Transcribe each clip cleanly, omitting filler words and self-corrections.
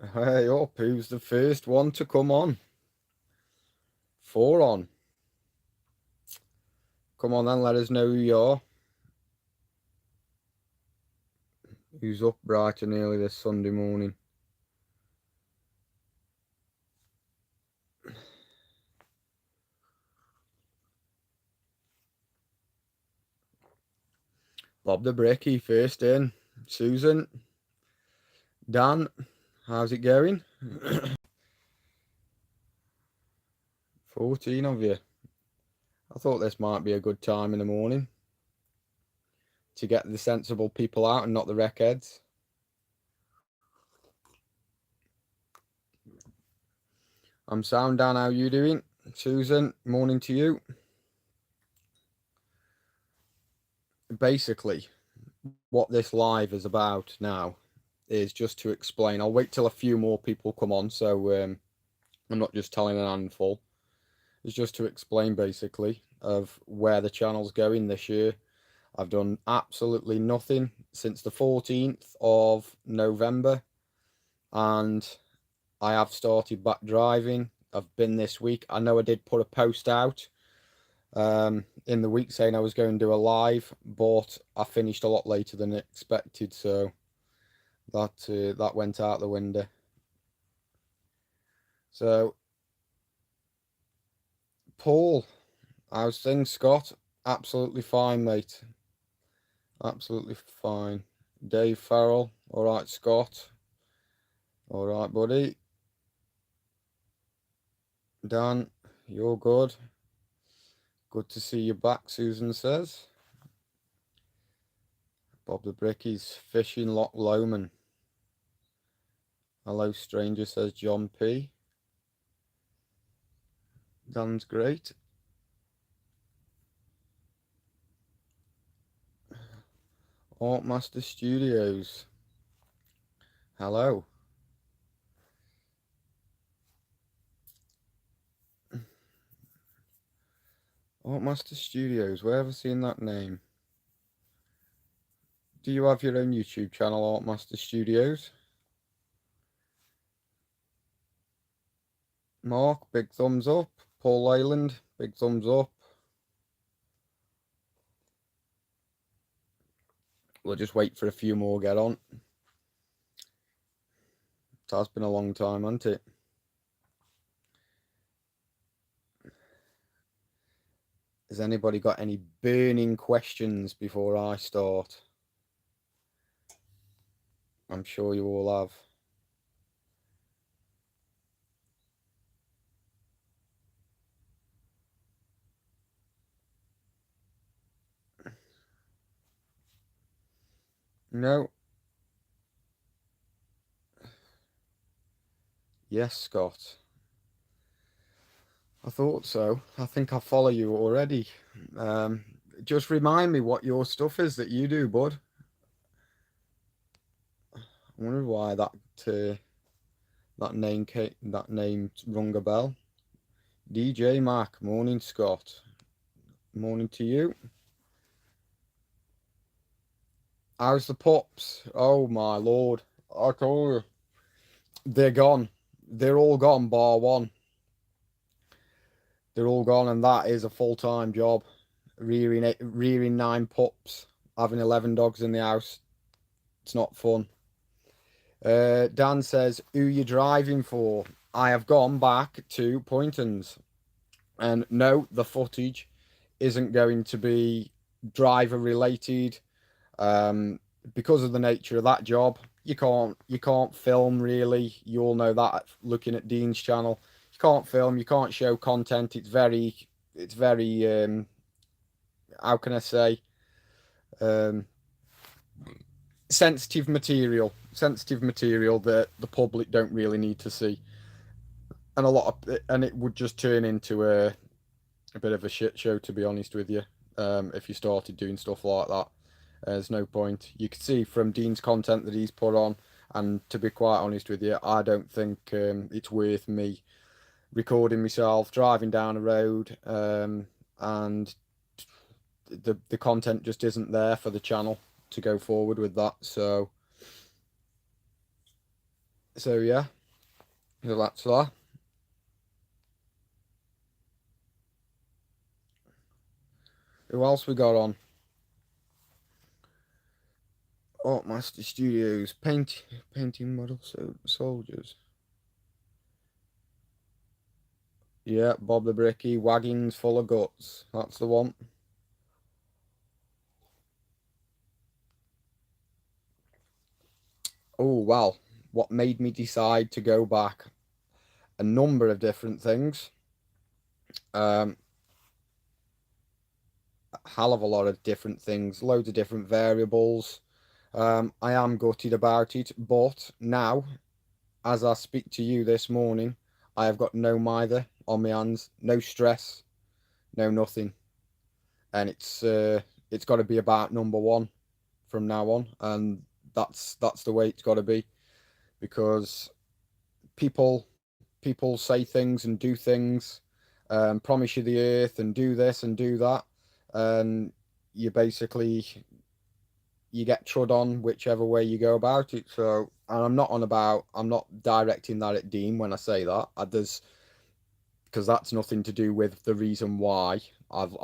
Hey up, who's the first one to come on? 4 on. Come on then, let us know who you are. Who's up bright and early this Sunday morning? Bob the Bricky, first in. Susan. Dan, how's it going? 14 of you. I thought this might be a good time in the morning to get the sensible people out and not the wreckheads. I'm sound, Dan, how you doing? Susan, morning to you. Basically, what this live is about now is just to explain. I'll wait till a few more people come on, so I'm not just telling an handful. It's just to explain basically of where the channel's going this year. I've done absolutely nothing since the 14th of November, and I have started back driving. I've been this week. I know I did put a post out in the week saying I was going to do a live, but I finished a lot later than expected, so that went out the window. So, Paul, how's things, Scott? Absolutely fine, mate. Absolutely fine. Dave Farrell, all right, Scott. All right, buddy. Dan, you're good. Good to see you back, Susan says. Bob the Bricky's fishing Loch Lomond. Hello, stranger, says John P. Dan's great. Artmaster Studios. Hello. Artmaster Studios, where have I seen that name? Do you have your own YouTube channel, Artmaster Studios? Mark, big thumbs up. Paul Leyland, big thumbs up. We'll just wait for a few more get on. It has been a long time, hasn't it? Has anybody got any burning questions before I start? I'm sure you all have. No. Yes, Scott. I thought so. I think I follow you already. Just remind me what your stuff is that you do, bud. I wonder why that name rung a bell. DJ Mac, morning, Scott. Morning to you. How's the pups? Oh my lord! I told you, they're gone. They're all gone, bar one. They're all gone, and that is a full-time job. Rearing 9 pups, having 11 dogs in the house. It's not fun. Dan says, who you driving for? I have gone back to Poynton's. And no, the footage isn't going to be driver related. Because of the nature of that job, you can't film really. You all know that looking at Dean's channel. You can't film, you can't show content. It's very how can I say, um sensitive material that the public don't really need to see, and it would just turn into a bit of a shit show, to be honest with you. If you started doing stuff like that, there's no point. You can see from Dean's content that he's put on, and to be quite honest with you, I don't think it's worth me recording myself driving down a road, and the content just isn't there for the channel to go forward with that. So So yeah, so that's that. Who else we got on? Art Master Studios, painting model soldiers. Yeah, Bob the Bricky, Waggins Full of Guts. That's the one. Oh, well, what made me decide to go back? A number of different things. Um, a hell of a lot of different things, loads of different variables. I am gutted about it, but now, as I speak to you this morning, I have got no mither on my hands, no stress, no nothing, and it's got to be about number one from now on, and that's the way it's got to be, because people people say things and do things, promise you the earth and do this and do that, and you basically you get trod on whichever way you go about it. So, and I'm not directing that at Dean when I say that. There's because that's nothing to do with the reason why I've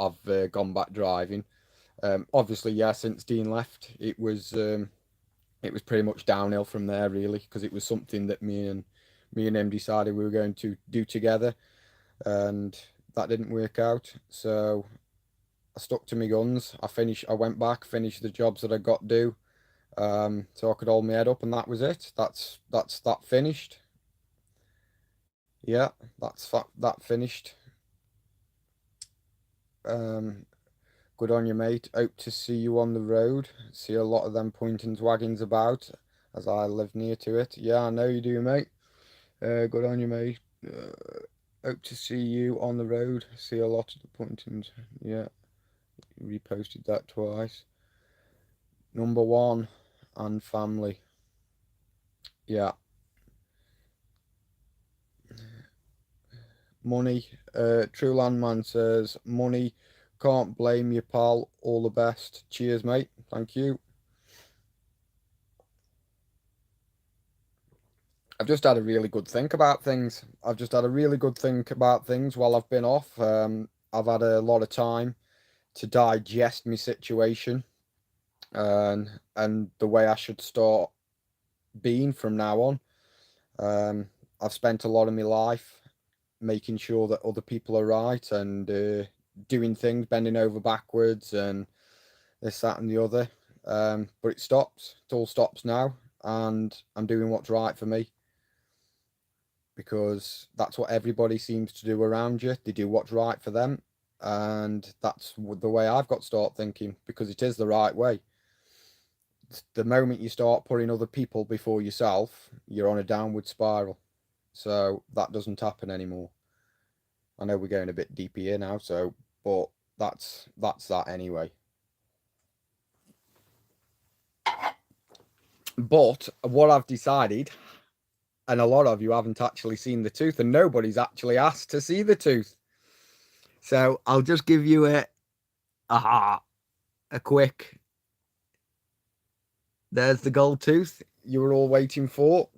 gone back driving. Obviously, yeah, since Dean left, it was pretty much downhill from there, really, because it was something that me and him decided we were going to do together, and that didn't work out. So I stuck to my guns. I went back, finished the jobs that I got to do, so I could hold my head up, and that was it. That's that finished. Yeah, that finished. Um, Good on you, mate. Hope to see you on the road. See a lot of them pointings waggons about, as I live near to it. Yeah, I know you do, mate. Good on you, mate. Hope to see you on the road. See a lot of the pointings. Yeah, reposted that twice. Number one and family. Yeah, money. True Landman says money. Can't blame you, pal. All the best. Cheers, mate. Thank you. I've just had a really good think about things. I've just had a really good think about things while I've been off. I've had a lot of time to digest my situation, and the way I should start being from now on. Um, I've spent a lot of my life making sure that other people are right, and doing things, bending over backwards, and this, that, and the other. But it stops. It all stops now, and I'm doing what's right for me, because that's what everybody seems to do around you. They do what's right for them, and that's the way I've got to start thinking, because it is the right way. The moment you start putting other people before yourself, you're on a downward spiral. So that doesn't happen anymore. I know we're going a bit deep here now, so but that's that anyway. But what I've decided, and a lot of you haven't actually seen the tooth, and nobody's actually asked to see the tooth. So I'll just give you aha a quick. There's the gold tooth you were all waiting for,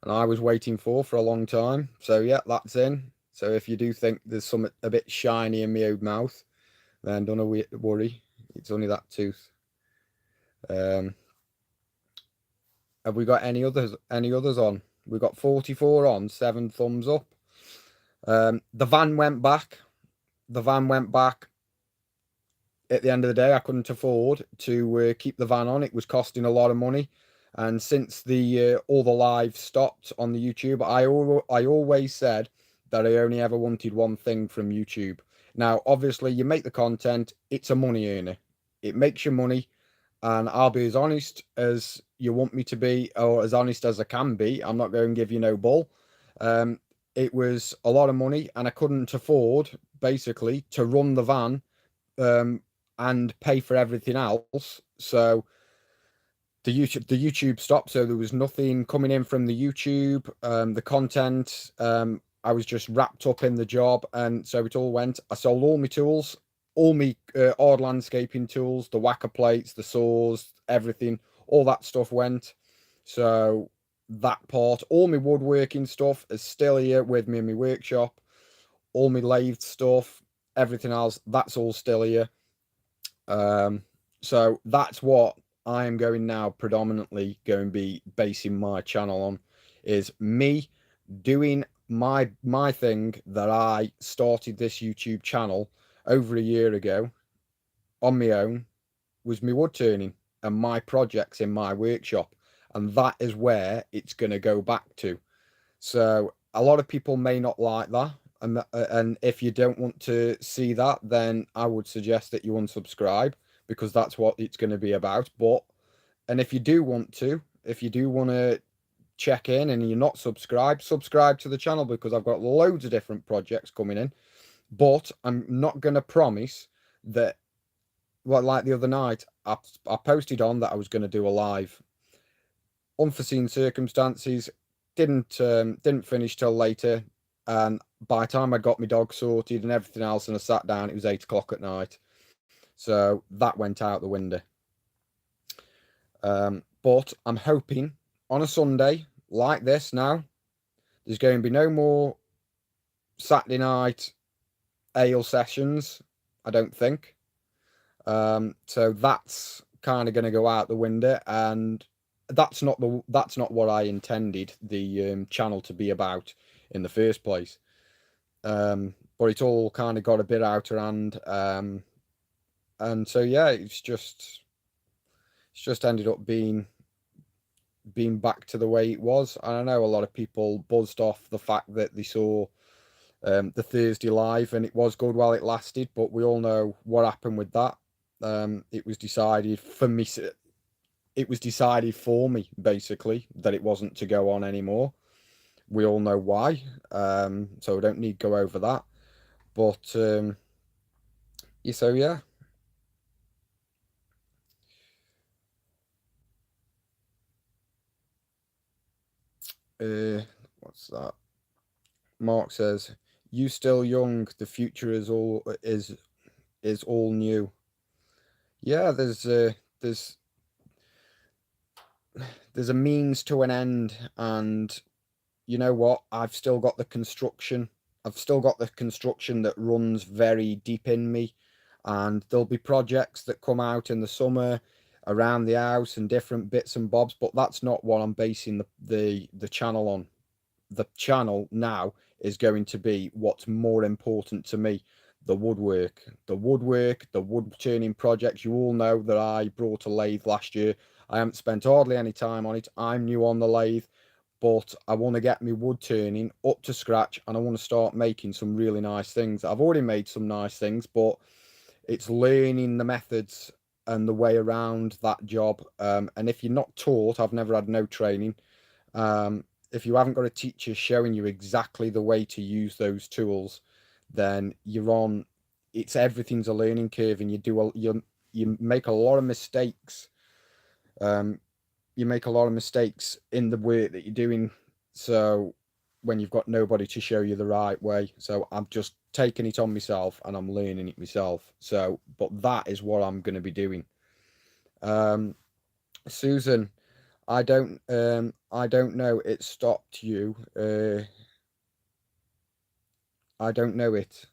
and I was waiting for a long time. So yeah, that's in. So if you do think there's something a bit shiny in my old mouth, then don't worry. It's only that tooth. Um, have we got any others? Any others on? We got 44 on, 7 thumbs up. The van went back. The van went back. At the end of the day, I couldn't afford to keep the van on. It was costing a lot of money, and since the all the lives stopped on the YouTube, I always said that I only ever wanted one thing from YouTube. Now, obviously, you make the content; it's a money earner. It makes you money, and I'll be as honest as you want me to be, or as honest as I can be. I'm not going to give you no bull. Um, it was a lot of money, and I couldn't afford basically to run the van, um, and pay for everything else. So the YouTube stopped, so there was nothing coming in from the YouTube. The content, I was just wrapped up in the job, and so it all went. I sold all my tools, all my odd landscaping tools, the whacker plates, the saws, everything. All that stuff went. So that part. All my woodworking stuff is still here with me in my workshop. All my lathe stuff, everything else, that's all still here. So that's what I am going now predominantly going to be basing my channel on, is me doing my thing that I started this YouTube channel over a year ago on my own, was my wood turning and my projects in my workshop, and that is where it's going to go back to. So a lot of people may not like that, and if you don't want to see that, then I would suggest that you unsubscribe, because that's what it's going to be about. But and if you do want to, if you do want to check in and you're not subscribed, subscribe to the channel, because I've got loads of different projects coming in. But I'm not going to promise that. Well, like the other night, I posted on that I was going to do a live. Unforeseen circumstances, didn't finish till later, and by the time I got my dog sorted and everything else and I sat down, it was 8 o'clock at night. So that went out the window. But I'm hoping on a Sunday like this now, there's going to be no more Saturday night ale sessions, I don't think. So that's kind of going to go out the window, and that's not what I intended the channel to be about in the first place. But it's all kind of got a bit out of hand, and so yeah, it's just ended up being back to the way it was. I know a lot of people buzzed off the fact that they saw the Thursday live and it was good while it lasted, but we all know what happened with that. It was decided for me. It was decided for me, basically, that it wasn't to go on anymore. We all know why, so we don't need to go over that. But yeah, so yeah. What's that? Mark says, "You still young. The future is all new." Yeah, there's a means to an end, and you know what? I've still got the construction. I've still got the construction that runs very deep in me, and there'll be projects that come out in the summer around the house and different bits and bobs, but that's not what I'm basing the channel on. The channel now is going to be what's more important to me: the woodwork, the wood turning projects. You all know that I brought a lathe last year. I haven't spent hardly any time on it. I'm new on the lathe, but I want to get my wood turning up to scratch, and I want to start making some really nice things. I've already made some nice things, but it's learning the methods and the way around that job. And if you're not taught, I've never had no training. If you haven't got a teacher showing you exactly the way to use those tools, then you're on. It's everything's a learning curve, and you make a lot of mistakes. You make a lot of mistakes in the work that you're doing. So when you've got nobody to show you the right way, so I'm just taking it on myself and I'm learning it myself. So, but that is what I'm going to be doing. Susan, I don't know. It stopped you. I don't know it.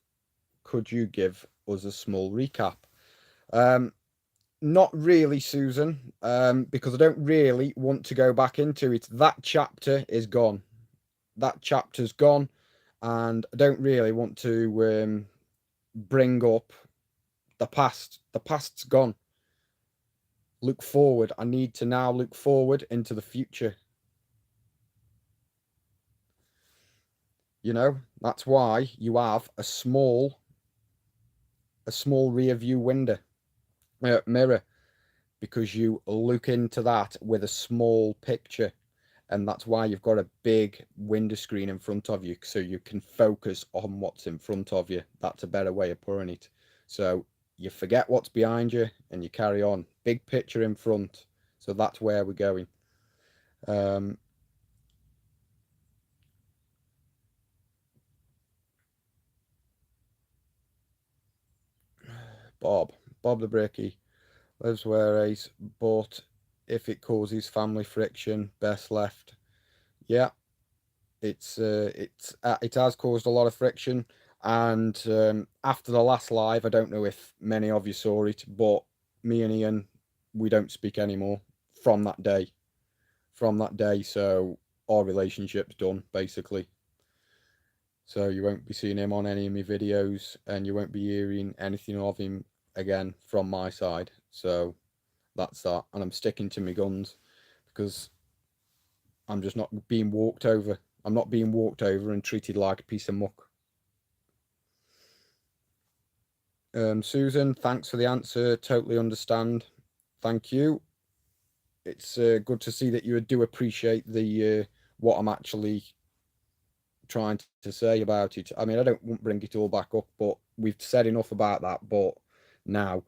Could you give us a small recap? Not really, Susan, because I don't really want to go back into it. That chapter is gone. That chapter's gone, and I don't really want to bring up the past. The past's gone. Look forward. I need to now look forward into the future. You know, that's why you have a small rear view window mirror, because you look into that with a small picture, and that's why you've got a big window screen in front of you, so you can focus on what's in front of you. That's a better way of putting it. So you forget what's behind you and you carry on. Big picture in front. So that's where we're going. Bob the Bricky lives where he's, but if it causes family friction, best left. yeah, it has caused a lot of friction. And after the last live, I don't know if many of you saw it, but me and Ian, we don't speak anymore from that day. So our relationship's done, basically. So you won't be seeing him on any of my videos, and you won't be hearing anything of him again from my side. So that's that. And I'm sticking to my guns because I'm just not being walked over. I'm not being walked over and treated like a piece of muck. Susan, thanks for the answer. Totally understand. Thank you. It's good to see that you do appreciate the what I'm actually trying to say about it. I mean, I won't bring it all back up, but we've said enough about that. But now,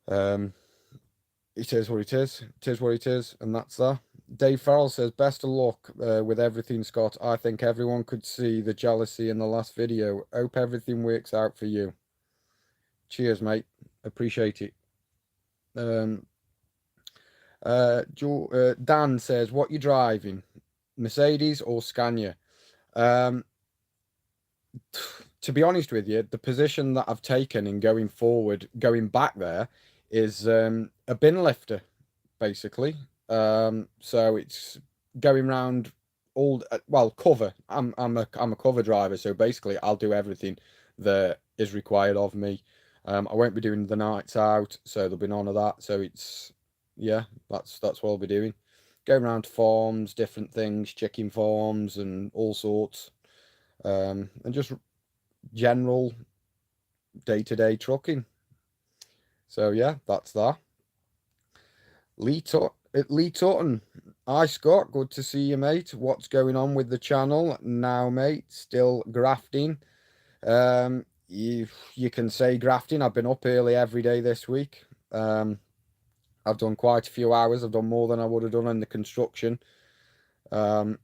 it is what it is. It is what it is, and that's that. Dave Farrell says, best of luck with everything, Scott. I think everyone could see the jealousy in the last video. Hope everything works out for you. Cheers, mate. Appreciate it. Dan says, what you driving? Mercedes or Scania? To be honest with you, the position that I've taken in going forward, going back there, is a bin lifter, basically. So it's going round all cover. I'm a cover driver, so basically I'll do everything that is required of me. I won't be doing the nights out, so there'll be none of that. So it's that's what I'll be doing. Going around farms, different things, chicken farms and all sorts. And just general day-to-day trucking. So yeah, that's that. Lee Tutton. Hi Scott, good to see you, mate. What's going on with the channel now, mate? Still grafting. You can say grafting. I've been up early every day this week. I've done quite a few hours. I've done more than I would have done in the construction. I'm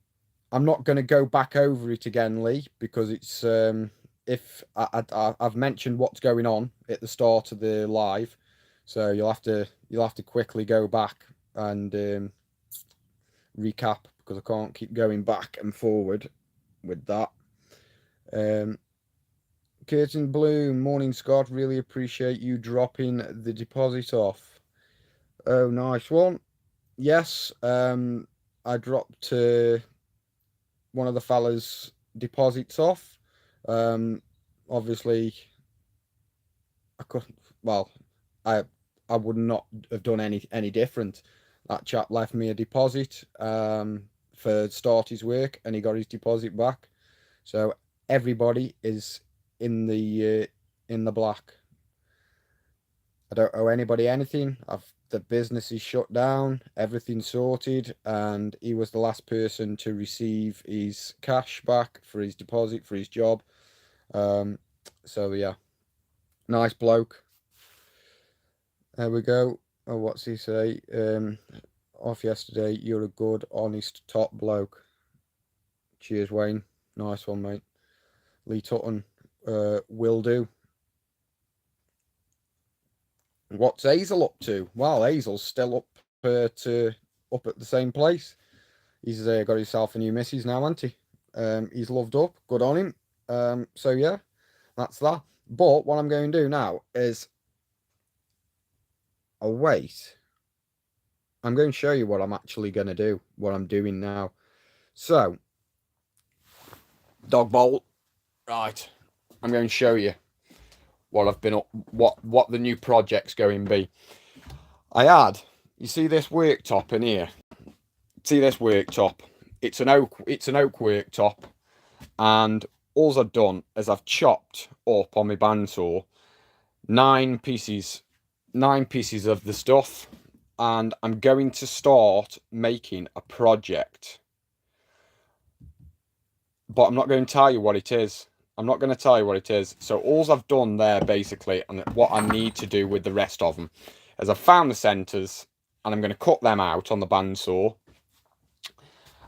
not going to go back over it again, Lee, because it's if I've mentioned what's going on at the start of the live, so you'll have to quickly go back and recap, because I can't keep going back and forward with that. Curtin Bloom, morning Scott, really appreciate you dropping the deposit off. Oh, nice one. Yes, I dropped one of the fellas' deposits off. Obviously, I couldn't. Well, I would not have done any different. That chap left me a deposit for start his work, and he got his deposit back. So everybody is in the black. I don't owe anybody anything. The business is shut down, everything's sorted, and he was the last person to receive his cash back for his deposit for his job. So yeah, nice bloke. There we go. Oh, what's he say? Off yesterday, you're a good, honest, top bloke. Cheers, Wayne. Nice one, mate. Lee Tutton, will do. What's Hazel up to? Well, Hazel's still up at the same place. He's got himself a new missus now, hasn't he? He's loved up. Good on him. So yeah, that's that. But what I'm going to do now is, wait. I'm going to show you what I'm actually going to do. What I'm doing now. So, dog bolt. Right. I'm going to show you what I've been up, what the new project's going to be. You see this worktop in here? See this worktop? It's an oak worktop, and all I've done is I've chopped up on my bandsaw 9 pieces of the stuff, and I'm going to start making a project. But I'm not going to tell you what it is. So all I've done there, basically, and what I need to do with the rest of them, is I've found the centres, and I'm going to cut them out on the bandsaw.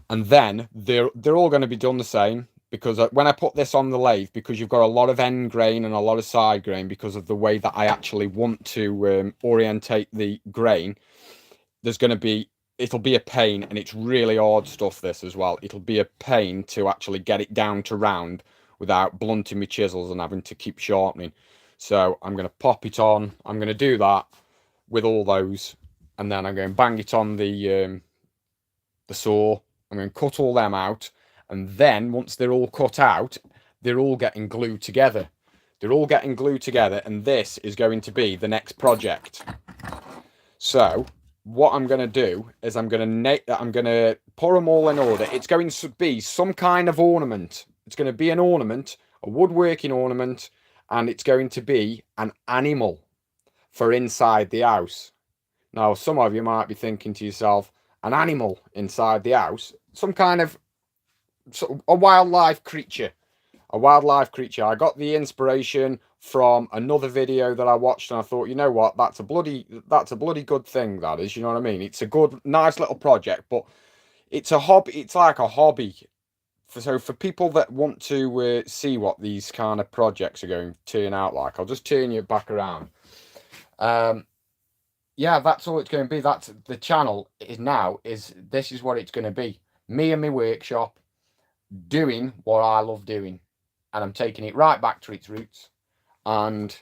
And then they're all going to be done the same, because when I put this on the lathe, because you've got a lot of end grain and a lot of side grain, because of the way that I actually want to orientate the grain, there's going to be it'll be a pain, and it's really hard stuff, this as well. It'll be a pain to actually get it down to round without blunting my chisels and having to keep sharpening. So I'm going to pop it on. I'm going to do that with all those, and then I'm going to bang it on the saw. I'm going to cut all them out, and then once they're all cut out, they're all getting glued together. They're all getting glued together, and this is going to be the next project. So what I'm going to do is I'm going to pour them all in order. It's going to be some kind of ornament. It's going to be an ornament, a woodworking ornament, and it's going to be an animal for inside the house. Now, some of you might be thinking to yourself, an animal inside the house? Some kind of a wildlife creature. A wildlife creature. I got the inspiration from another video that I watched, and I thought, you know what, that's a bloody good thing, that is, you know what I mean? It's a good, nice little project, but it's a hobby. It's like a hobby. So for people that want to see what these kind of projects are going to turn out like, I'll just turn you back around. Yeah, that's all it's going to be. That's the channel this is what it's going to be. Me and my workshop doing what I love doing, and I'm taking it right back to its roots and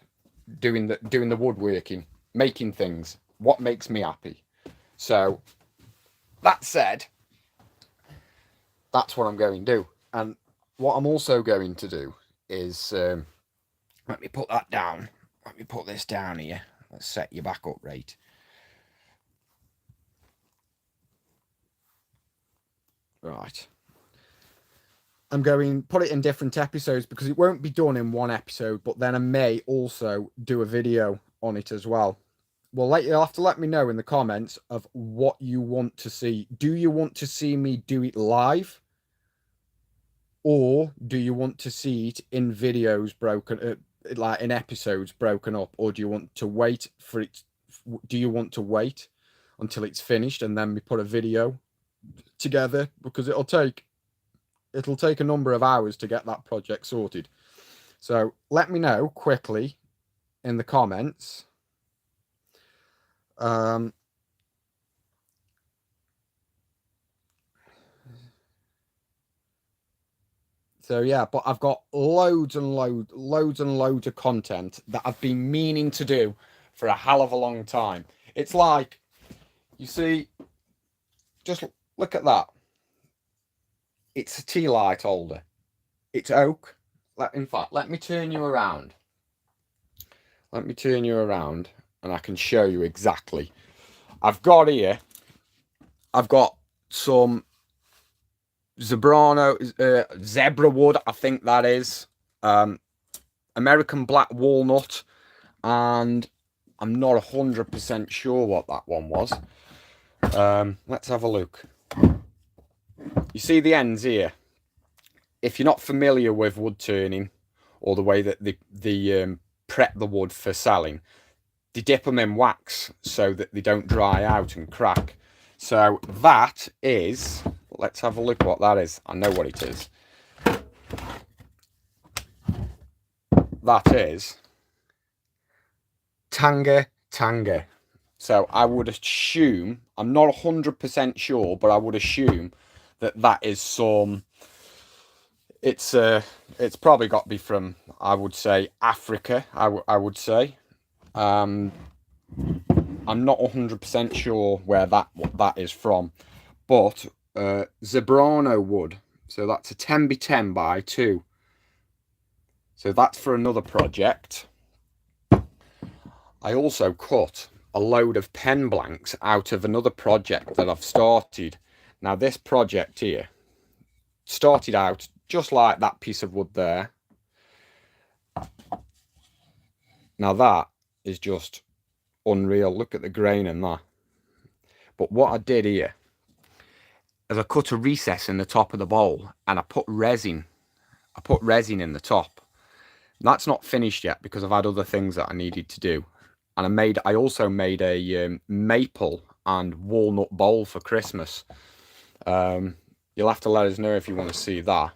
doing the woodworking, making things, what makes me happy. So that said, that's what I'm going to do. And what I'm also going to do is let me put that down. Let me put this down here. Let's set you back up right. Right. I'm going to put it in different episodes because it won't be done in one episode, but then I may also do a video on it as well. Well, you'll have to let me know in the comments of what you want to see. Do you want to see me do it live? Or do you want to see it in videos broken, like in episodes broken up? Or do you want to wait for it? Do you want to wait until it's finished and then we put a video together? Because it'll take a number of hours to get that project sorted. So let me know quickly in the comments. So yeah, but I've got loads and loads of content that I've been meaning to do for a hell of a long time. It's like, you see, just look at that. It's a tea light holder. It's oak. In fact, let me turn you around. Let me turn you around and I can show you exactly. I've got some Zebrano, zebra wood, I think that is. American black walnut. And I'm not 100% sure what that one was. Let's have a look. You see the ends here? If you're not familiar with wood turning or the way that they prep the wood for selling, they dip them in wax so that they don't dry out and crack. So that is, let's have a look what that is. I know what it is. That is Tanga. So I would assume, I'm not 100% sure, but I would assume that is some, it's probably got to be from, I would say, Africa, I would say. I'm not 100% sure where what that is from, but Zebrano wood, so that's a 10x10 by 2. So that's for another project. I also cut a load of pen blanks out of another project that I've started. Now this project here started out just like that piece of wood there. Now that is just unreal. Look at the grain in that. But what I did here is I cut a recess in the top of the bowl and I put resin. I put resin in the top. That's not finished yet because I've had other things that I needed to do. And I also made a maple and walnut bowl for Christmas. You'll have to let us know if you want to see that.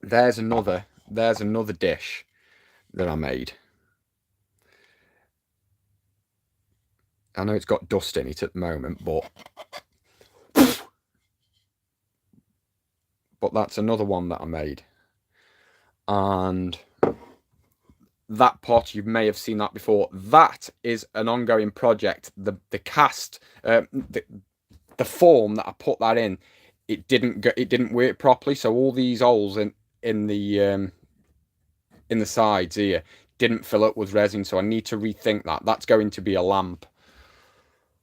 There's another dish that I made. I know it's got dust in it at the moment, but but that's another one that I made. And that pot, you may have seen that before. That is an ongoing project. The cast, the form that I put that in, it didn't work properly. So all these holes in the sides here didn't fill up with resin. So I need to rethink that. That's going to be a lamp.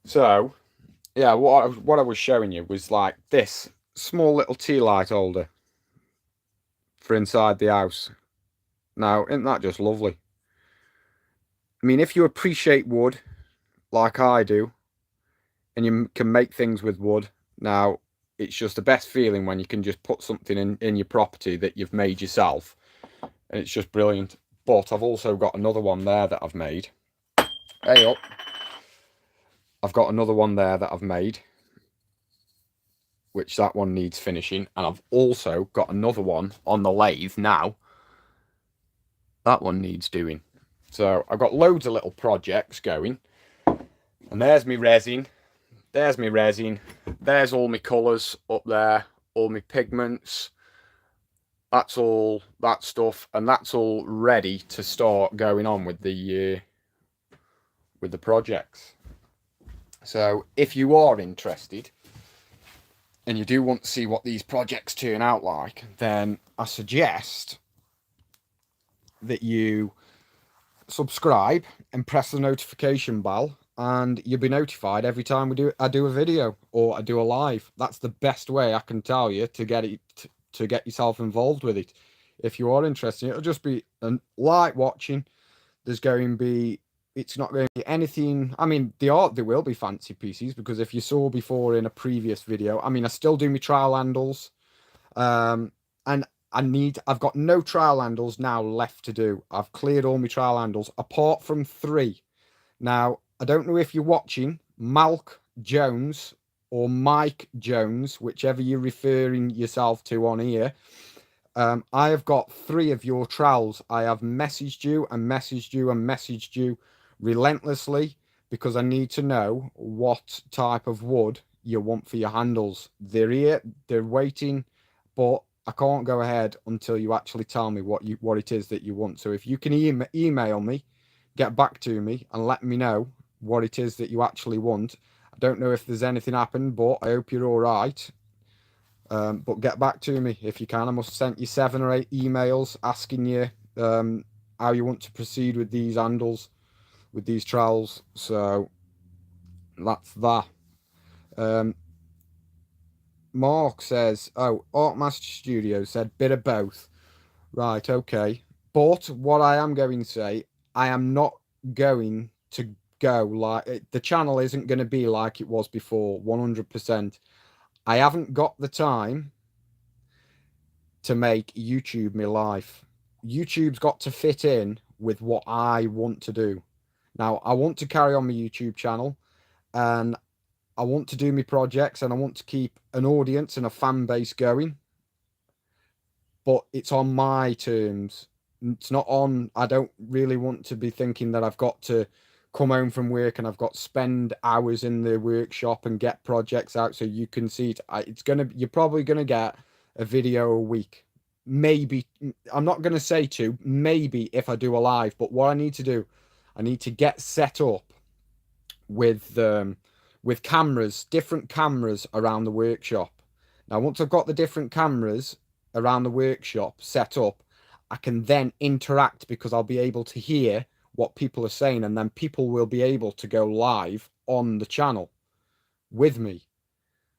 So yeah, what I was showing you was like this small little tea light holder for inside the house. Now, isn't that just lovely? I mean, if you appreciate wood like I do, and you can make things with wood, now it's just the best feeling when you can just put something in your property that you've made yourself, and it's just brilliant. But I've also got another one there that I've made. Hey up. I've got another one there that I've made, which that one needs finishing, and I've also got another one on the lathe now. That one needs doing. So I've got loads of little projects going, and there's me resin. There's my resin. There's all my colours up there, all my pigments. That's all that stuff, and that's all ready to start going on with the projects. So if you are interested and you do want to see what these projects turn out like, then I suggest that you subscribe and press the notification bell, and you'll be notified every time I do a video or I do a live. That's the best way I can tell you to get it to get yourself involved with it. If you are interested, it'll just be a light watching. There's going to be, it's not going to be anything. I mean, there will be fancy pieces, because if you saw before in a previous video, I mean, I still do my trial handles, and I've got no trial handles now left to do. I've cleared all my trial handles apart from 3. Now, I don't know if you're watching Malk Jones or Mike Jones, whichever you're referring yourself to on here. I have got 3 of your trowels. I have messaged you and messaged you and messaged you relentlessly, because I need to know what type of wood you want for your handles. They're here, they're waiting, but I can't go ahead until you actually tell me what it is that you want. So if you can email me, get back to me and let me know what it is that you actually want. I don't know if there's anything happened, but I hope you're all right. But get back to me if you can. I must have sent you 7 or 8 emails asking you how you want to proceed with these handles, with these trowels. So that's that. Mark says, oh, Artmaster Studio said bit of both. Right, okay. But what I am going to say, I am not going to go like, the channel isn't going to be like it was before, 100%. I haven't got the time to make YouTube my life. YouTube's got to fit in with what I want to do. Now, I want to carry on my YouTube channel, and I want to do my projects, and I want to keep an audience and a fan base going. But it's on my terms. It's not on, I don't really want to be thinking that I've got to come home from work and I've got to spend hours in the workshop and get projects out so you can see it. You're probably going to get a video a week. Maybe, I'm not going to say 2, maybe if I do a live, but what I need to do, I need to get set up with cameras, different cameras around the workshop. Now, once I've got the different cameras around the workshop set up, I can then interact, because I'll be able to hear what people are saying, and then people will be able to go live on the channel with me,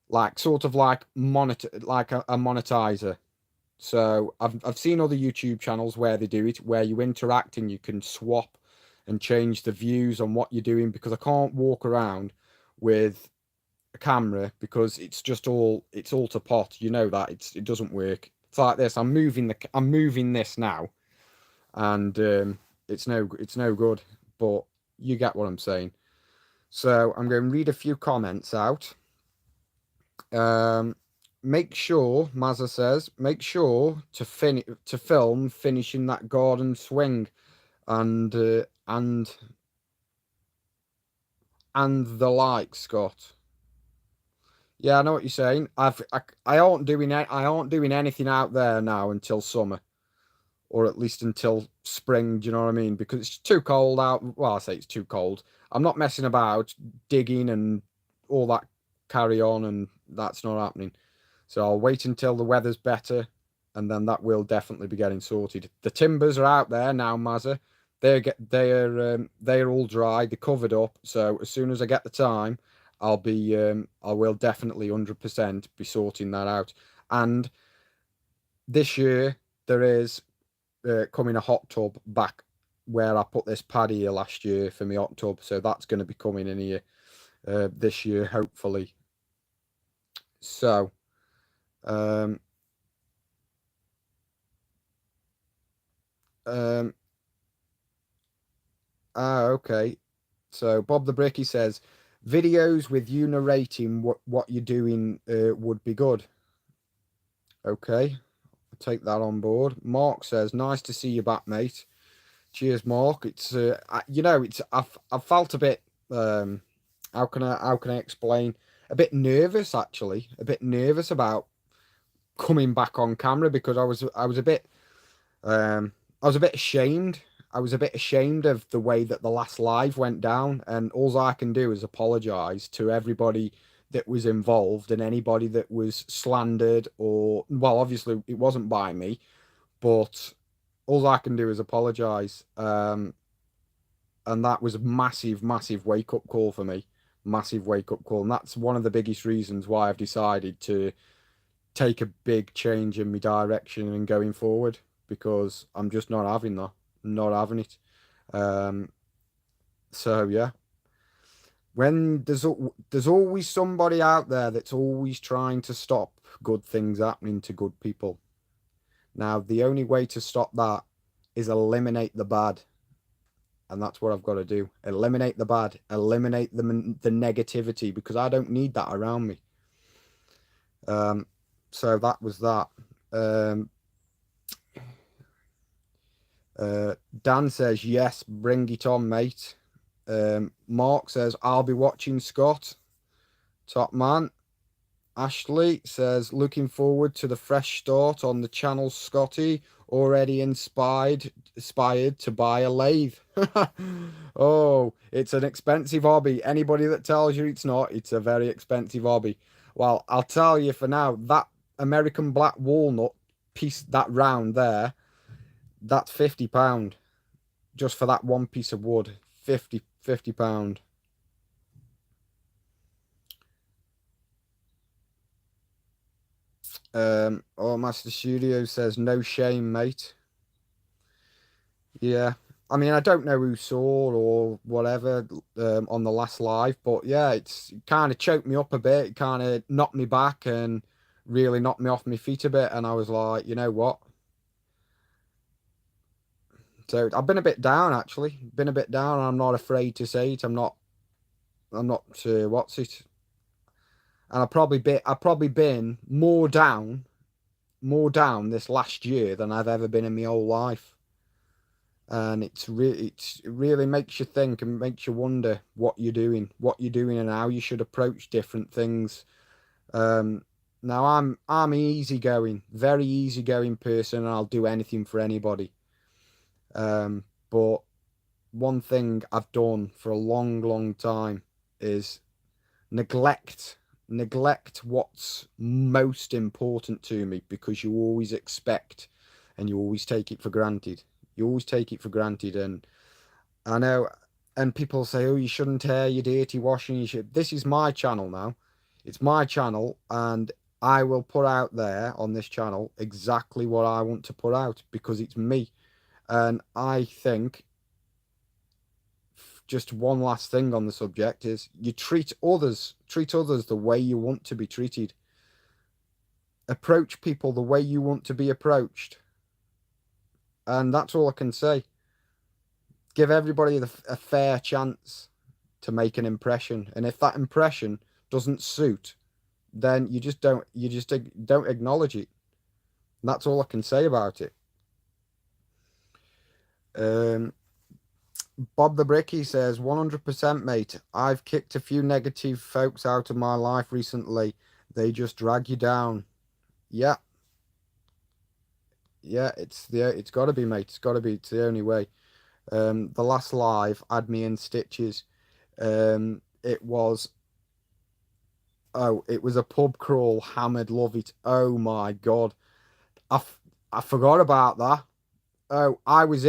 like sort of like monitor, like a monetizer. So I've seen other YouTube channels where they do it, where you interact and you can swap and change the views on what you're doing, because I can't walk around with a camera, because it's all to pot. You know that it doesn't work. It's like this. I'm moving this now, and it's no good. But you get what I'm saying. So I'm going to read a few comments out. Make sure, Mazza says, make sure to film finishing that garden swing, and the like, Scott. Yeah, I know what you're saying. I aren't doing anything out there now until summer, or at least until spring. Do you know what I mean? Because it's too cold out. Well, I say it's too cold. I'm not messing about digging and all that carry on, and that's not happening. So I'll wait until the weather's better, and then that will definitely be getting sorted. The timbers are out there now, Mazza. They're all dry. They're covered up. So as soon as I get the time, I will definitely 100% be sorting that out. And this year there is coming a hot tub back where I put this pad here last year for my hot tub. So that's going to be coming in here this year, hopefully. So. Um, um, okay. So Bob the Bricky says, videos with you narrating what you're doing would be good. Okay, I'll take that on board. Mark says, nice to see you back, mate. Cheers, Mark. It's it's I've felt a bit how can I explain? A bit nervous actually, a bit nervous about coming back on camera because I was a bit I was a bit ashamed. I was a bit ashamed of the way that the last live went down, and all I can do is apologize to everybody that was involved and anybody that was slandered or, well, obviously it wasn't by me, but all I can do is apologize. And that was a massive, massive wake up call for me. Massive wake up call. And that's one of the biggest reasons why I've decided to take a big change in my direction and going forward because I'm just not having that, not having it. Um, so yeah, when there's always somebody out there that's always trying to stop good things happening to good people. Now, the only way to stop that is eliminate the bad, and that's what I've got to do. Eliminate the bad, eliminate the negativity because I don't need that around me. So that was that. Um, Dan says, yes, bring it on, mate. Mark says, I'll be watching Scott. Top man. Ashley says, looking forward to the fresh start on the channel, Scotty. Already inspired to buy a lathe. Oh, it's an expensive hobby. Anybody that tells you it's not, it's a very expensive hobby. Well, I'll tell you for now, that American black walnut piece, that round there, that's £50 just for that one piece of wood. 50 pound. Oh, Master Studio says no shame, mate. Yeah, I mean, I don't know who saw or whatever on the last live, but yeah, it's kind of choked me up a bit. It kind of knocked me back and really knocked me off my feet a bit. And I was like, you know what? So I've been a bit down actually. Been a bit down. I'm not afraid to say it. I'm not. I'm not. What's it? And I've probably been more down this last year than I've ever been in my whole life. And it really makes you think and makes you wonder what you're doing, and how you should approach different things. Now I'm an easygoing, very easygoing person, and I'll do anything for anybody. But one thing I've done for a long, long time is neglect what's most important to me because you always expect and you always take it for granted. You always take it for granted, and I know, and people say, "Oh, you shouldn't air your dirty washing." You should. This is my channel now. It's my channel, and I will put out there on this channel exactly what I want to put out because it's me. And I think just one last thing on the subject is you treat others the way you want to be treated. Approach people the way you want to be approached. And that's all I can say. Give everybody a fair chance to make an impression. And if that impression doesn't suit, then you just don't acknowledge it. And that's all I can say about it. Um, Bob the Bricky says 100% mate. I've kicked a few negative folks out of my life recently. They just drag you down. Yeah, yeah, it's got to be, mate. It's got to be. It's the only way. The last live had me in stitches. It was it was a pub crawl. Hammered, love it. Oh my God, I forgot about that. Oh, I was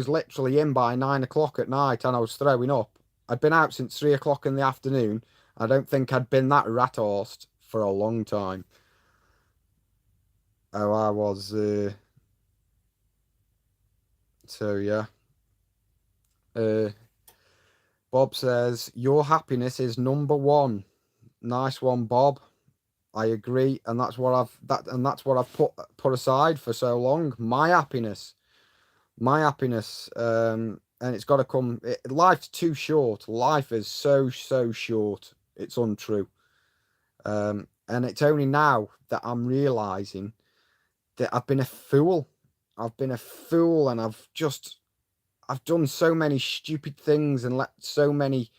literally in by 9 o'clock at night, and I was throwing up. I'd been out since 3 o'clock in the afternoon. I don't think I'd been that rat-horsed for a long time. Oh, I was. So yeah. Uh, Bob says your happiness is number one. Nice one, Bob. I agree, and that's what I've put aside for so long. My happiness. And it's got to come. Life's too short. Life is so short. It's untrue. And it's only now that I'm realizing that I've been a fool. I've been a fool, and I've done so many stupid things and let so many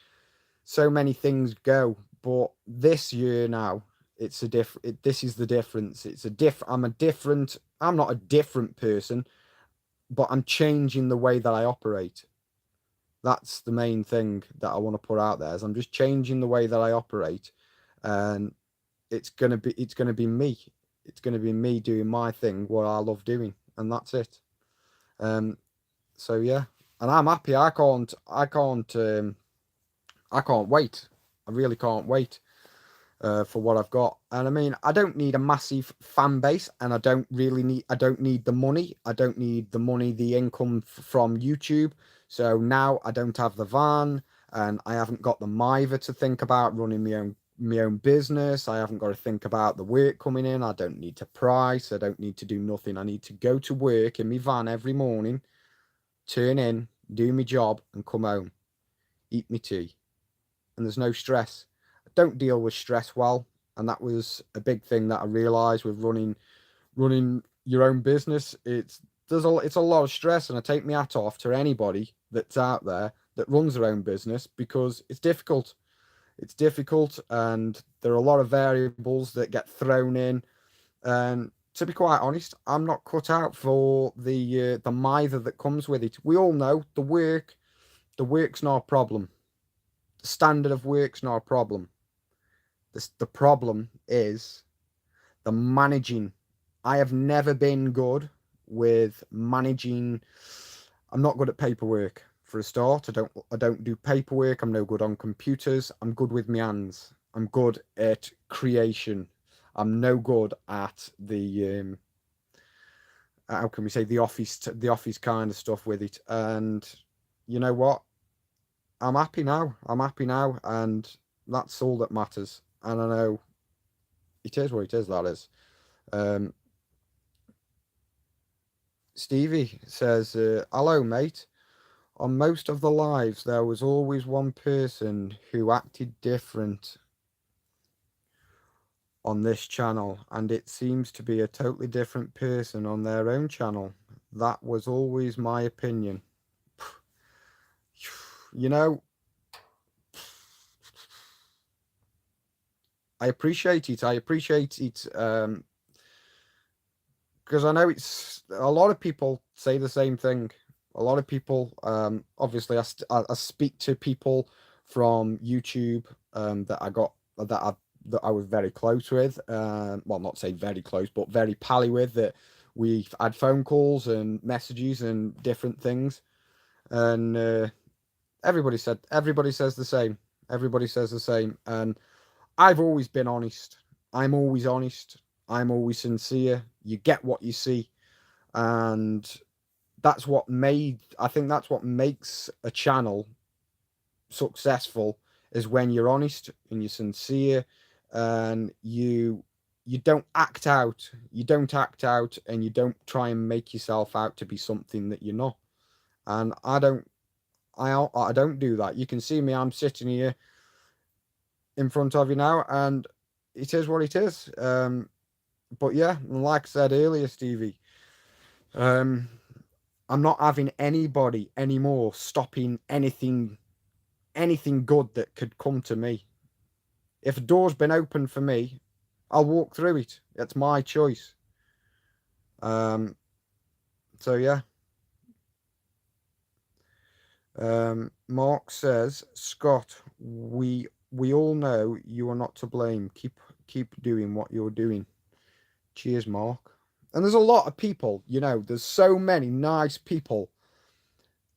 things go. But this year now, it's a different. This is the difference. It's a diff. I'm a different. I'm not a different person, but I'm changing the way that I operate. That's the main thing that I want to put out there. Is I'm just changing the way that I operate, and it's gonna be me. It's gonna be me doing my thing, what I love doing, and that's it. Um, so yeah, and I'm happy. I can't wait. I really can't wait for what I've got. And I mean, I don't need a massive fan base, and I don't need the money. I don't need the money, the income from YouTube. So now I don't have the van, and I haven't got the miver to think about running my own business. I haven't got to think about the work coming in. I don't need to price. I don't need to do nothing. I need to go to work in my van every morning, turn in, do my job, and come home, eat my tea, and there's no stress. I don't deal with stress well, and that was a big thing that I realized with running your own business. It's a lot of stress, and I take my hat off to anybody that's out there that runs their own business, because it's difficult. It's difficult, and there are a lot of variables that get thrown in. And to be quite honest, I'm not cut out for the mither that comes with it. We all know the work's not a problem. The standard of work's not a problem. The problem is the managing. I have never been good with managing. I'm not good at paperwork for a start. I don't do paperwork. I'm no good on computers. I'm good with my hands. I'm good at creation. I'm no good at the how can we say, the office kind of stuff with it. And you know what? I'm happy now. I'm happy now, and that's all that matters. And I know it is what it is. That is. Um, Stevie says, "Hello, mate. On most of the lives, there was always one person who acted different on this channel, and it seems to be a totally different person on their own channel. That was always my opinion." You know, I appreciate it. I appreciate it. Because I know it's a lot of people say the same thing. A lot of people, obviously, I speak to people from YouTube that that I was very close with. Well, not say very close, but very pally with. That we've had phone calls and messages and different things, and everybody says the same. Everybody says the same, and I've always been honest. I'm always honest. I'm always sincere. You get what you see, and I think that's what makes a channel successful, is when you're honest and you're sincere, and you don't act out. You don't act out, and you don't try and make yourself out to be something that you're not. And I don't do that. You can see me. I'm sitting here in front of you now, and it is what it is. But yeah, like I said earlier, Stevie, um, I'm not having anybody anymore stopping anything good that could come to me. If a door's been open for me, I'll walk through it. It's my choice. So yeah. Mark says, Scott, we all know you are not to blame. Keep doing what you're doing. Cheers, Mark. And there's a lot of people, there's so many nice people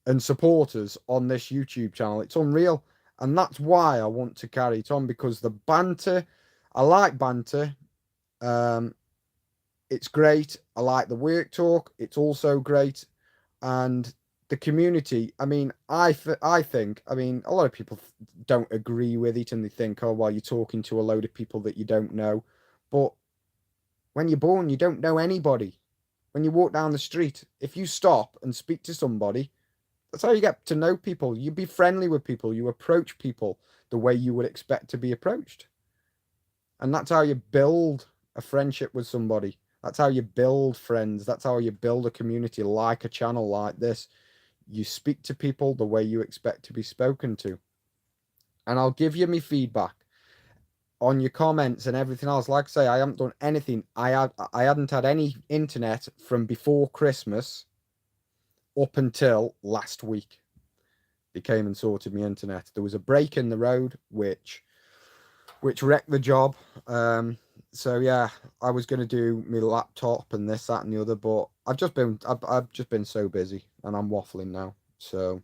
and supporters on this YouTube channel. It's unreal. And that's why I want to carry it on, because the banter, I like banter. It's great. I like the work talk. It's also great. And the community, I think, a lot of people don't agree with it, and they think, oh, well, you're talking to a load of people that you don't know. But when you're born, you don't know anybody. When you walk down the street, if you stop and speak to somebody, that's how you get to know people. You be friendly with people. You approach people the way you would expect to be approached. And that's how you build a friendship with somebody. That's how you build friends. That's how you build a community like a channel like this. You speak to people the way you expect to be spoken to. And I'll give you my feedback on your comments and everything else. Like I say, I haven't done anything. I hadn't had any internet from before Christmas up until last week. They came and sorted my internet. There was a break in the road which wrecked the job. So yeah, I was going to do my laptop and this, that, and the other, but I've just been so busy, and I'm waffling now. So,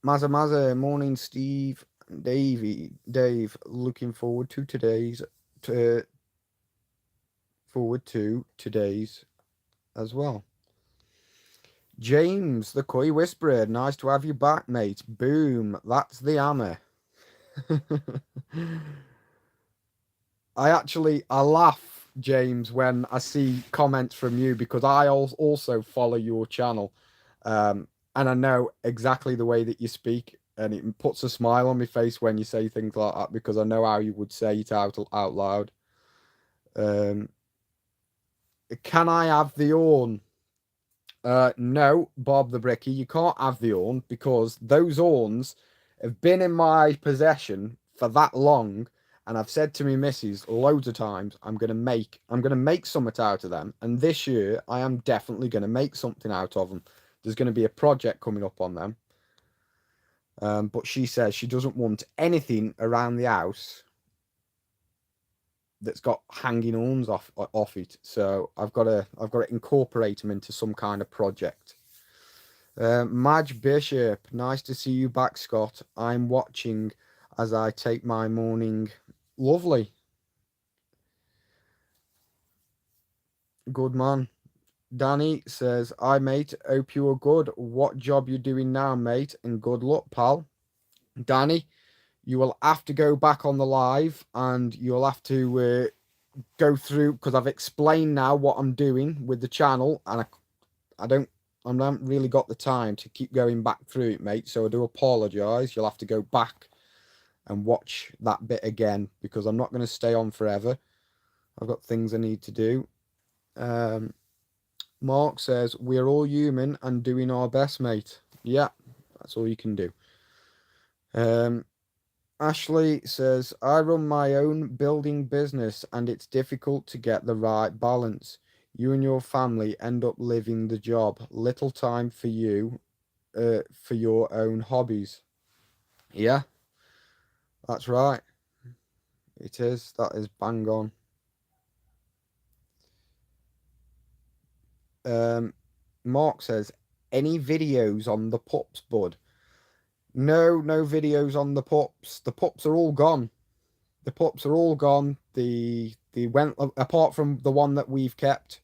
Mazza, morning, Steve, Dave. Looking forward to today's as well. James, the Koi Whisperer, nice to have you back, mate. Boom, that's the hammer. I laugh, James, when I see comments from you, because I also follow your channel, and I know exactly the way that you speak, and it puts a smile on my face when you say things like that, because I know how you would say it out loud. Can I have the horn? No, Bob the Bricky, you can't have the horn, because those horns have been in my possession for that long, and I've said to me missus loads of times, I'm gonna make something out of them, and this year I am definitely gonna make something out of them. There's gonna be a project coming up on them, but she says she doesn't want anything around the house that's got hanging horns off it. So I've got to incorporate them into some kind of project. Madge Bishop, nice to see you back, Scott. I'm watching as I take my morning. Lovely. Good man. Danny says, "Hi mate, hope you are good. What job you doing now, mate? And good luck, pal." Danny, you will have to go back on the live, and you'll have to go through, because I've explained now what I'm doing with the channel, and I haven't really got the time to keep going back through it, mate. So I do apologise. You'll have to go back and watch that bit again, because I'm not going to stay on forever. I've got things I need to do. Mark says, we're all human and doing our best, mate. Yeah, that's all you can do. Ashley says, I run my own building business and it's difficult to get the right balance. You and your family end up living the job. Little time for you, for your own hobbies. Yeah, that's right. It is. That is bang on. Mark says, any videos on the pups, bud? No videos on the pups. The pups are all gone. The pups are all gone. They went, apart from the one that we've kept.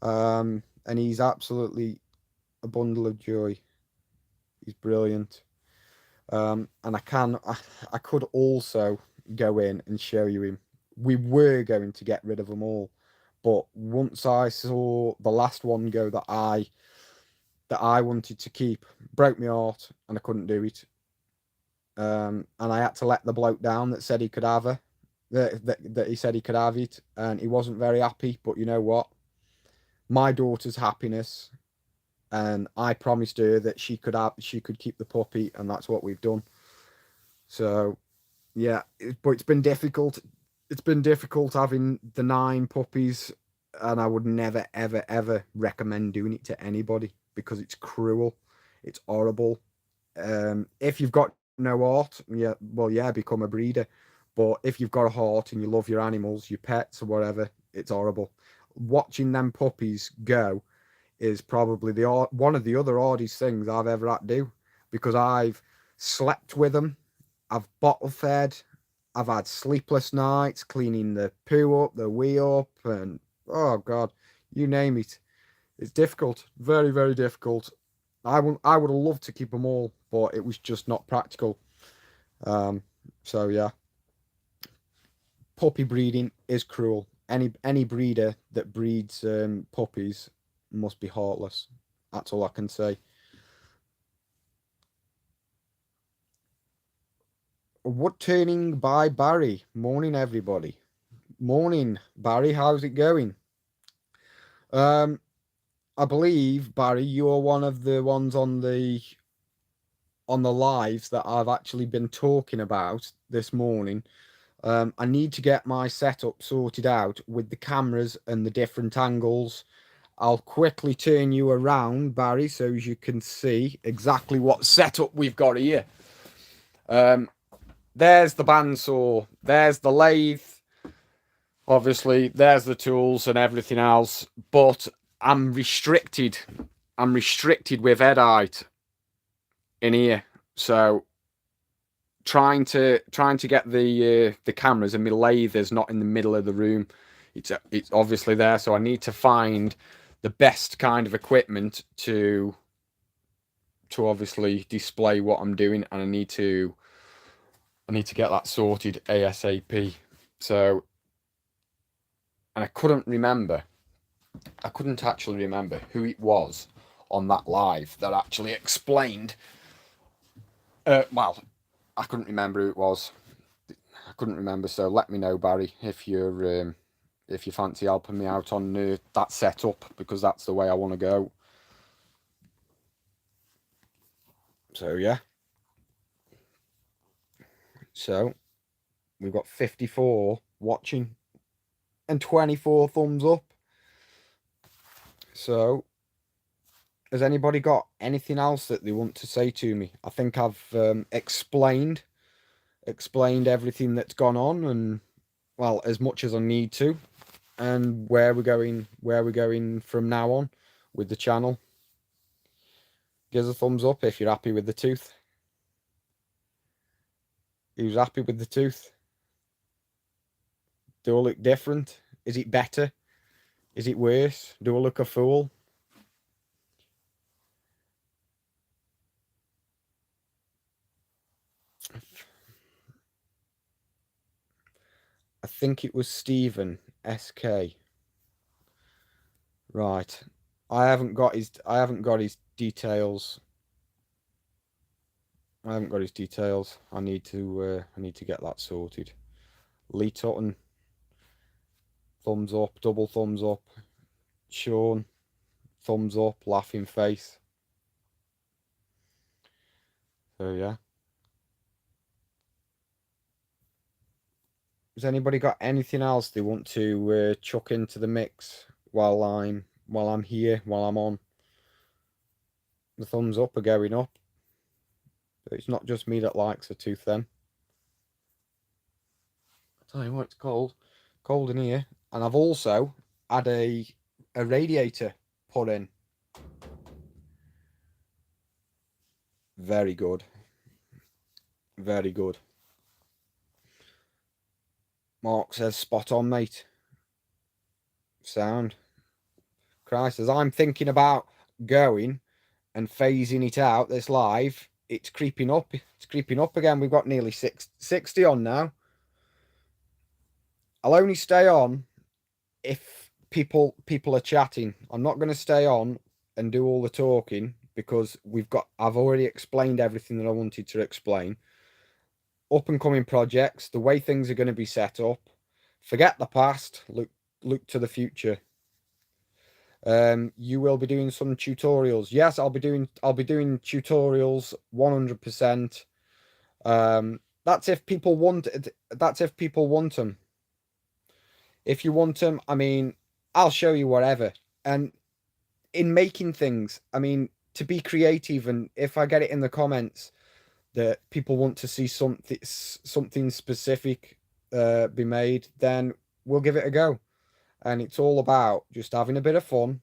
And he's absolutely a bundle of joy. He's brilliant. And I could also go in and show you him. We were going to get rid of them all, but once I saw the last one go that I wanted to keep, broke my heart, and I couldn't do it. And I had to let the bloke down that said he could have her, that he said he could have it, and he wasn't very happy. But you know what? my daughter's happiness, and I promised her that she could keep the puppy, and that's what we've done. So yeah, but it's been difficult. It's been difficult having the 9 puppies, and I would never, ever, ever recommend doing it to anybody because it's cruel. It's horrible. If you've got no heart, yeah, well, yeah, become a breeder. But if you've got a heart and you love your animals, your pets or whatever, it's horrible. Watching them puppies go is probably one of the other hardest things I've ever had to do, because I've slept with them, I've bottle fed, I've had sleepless nights cleaning the poo up, the wee up, and oh god, you name it. It's difficult, very, very difficult. I would have loved to keep them all, but it was just not practical. So yeah, puppy breeding is cruel. Any breeder that breeds puppies must be heartless. That's all I can say. Wood turning by Barry. Morning, everybody. Morning, Barry. How's it going? Um, I believe, Barry, you're one of the ones on the lives that I've actually been talking about this morning. I need to get my setup sorted out with the cameras and the different angles. I'll quickly turn you around, Barry, so you can see exactly what setup we've got here. There's the bandsaw, there's the lathe, obviously, there's the tools and everything else, but I'm restricted. I'm restricted with head height in here, so trying to get the cameras and my lathe is not in the middle of the room. It's obviously there, so I need to find the best kind of equipment to obviously display what I'm doing, and I need to get that sorted ASAP. So, and I couldn't actually remember who it was on that live that actually explained. Well, I couldn't remember who it was. I couldn't remember. So let me know, Barry, if you fancy helping me out on that setup, because that's the way I want to go. So yeah. So we've got 54 watching and 24 thumbs up. So has anybody got anything else that they want to say to me? I think I've explained everything that's gone on, and well, as much as I need to, and where we're going from now on with the channel. Give us a thumbs up if you're happy with the tooth. Who's happy with the tooth? Do I look different? Is it better? Is it worse? Do I look a fool? I think it was Stephen SK. Right. I haven't got his details. I haven't got his details. I need to get that sorted. Lee Tutton, thumbs up, double thumbs up. Sean, thumbs up, laughing face. So yeah. Has anybody got anything else they want to chuck into the mix while I'm here, while I'm on? The thumbs up are going up. But it's not just me that likes a tooth then. I'll tell you what, it's cold. Cold in here. And I've also had a radiator put in. Very good. Very good. Mark says spot on, mate. Sound. Christ, as I'm thinking about going and phasing it out, this live, it's creeping up. It's creeping up again. We've got nearly 60 on now. I'll only stay on if people are chatting. I'm not going to stay on and do all the talking, because I've already explained everything that I wanted to explain. Up and coming projects, the way things are going to be set up. Forget the past, look to the future. You will be doing some tutorials. Yes, I'll be doing tutorials 100%. That's if people want it. That's if people want them. If you want them, I mean, I'll show you whatever. And in making things, I mean, to be creative, and if I get it in the comments that people want to see something specific be made, then we'll give it a go. And it's all about just having a bit of fun.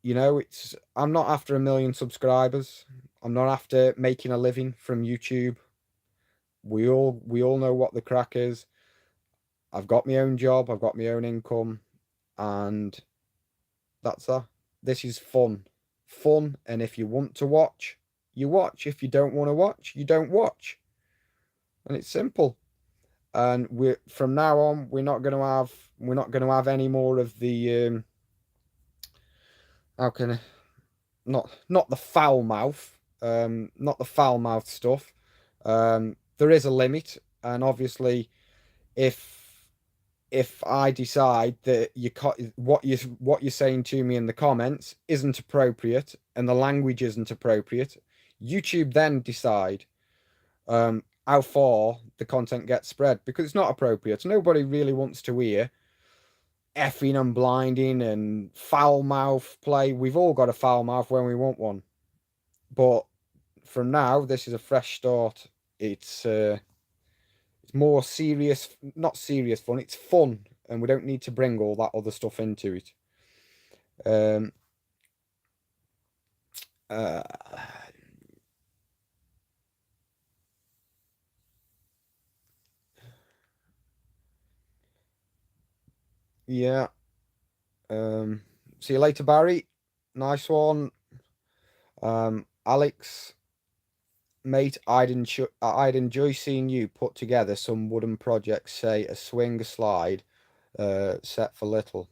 You know, I'm not after 1 million subscribers. I'm not after making a living from YouTube. We all know what the crack is. I've got my own job, I've got my own income, and that's that. This is fun. Fun, and if you want to watch, you watch. If you don't want to watch, you don't watch. And it's simple. And we're from now on, we're not going to have any more of the how can I, not the foul mouth, not the foul mouth stuff. There is a limit, and obviously, if I decide that what you're saying to me in the comments isn't appropriate and the language isn't appropriate, YouTube then decide how far the content gets spread, because it's not appropriate. Nobody really wants to hear effing and blinding and foul mouth play. We've all got a foul mouth when we want one, but from now, this is a fresh start. It's more serious, not serious fun. It's fun, and we don't need to bring all that other stuff into it. Uh, yeah. See you later, Barry. Nice one. Alex, mate, I'd enjoy seeing you put together some wooden projects, say a swing, a slide, set for little.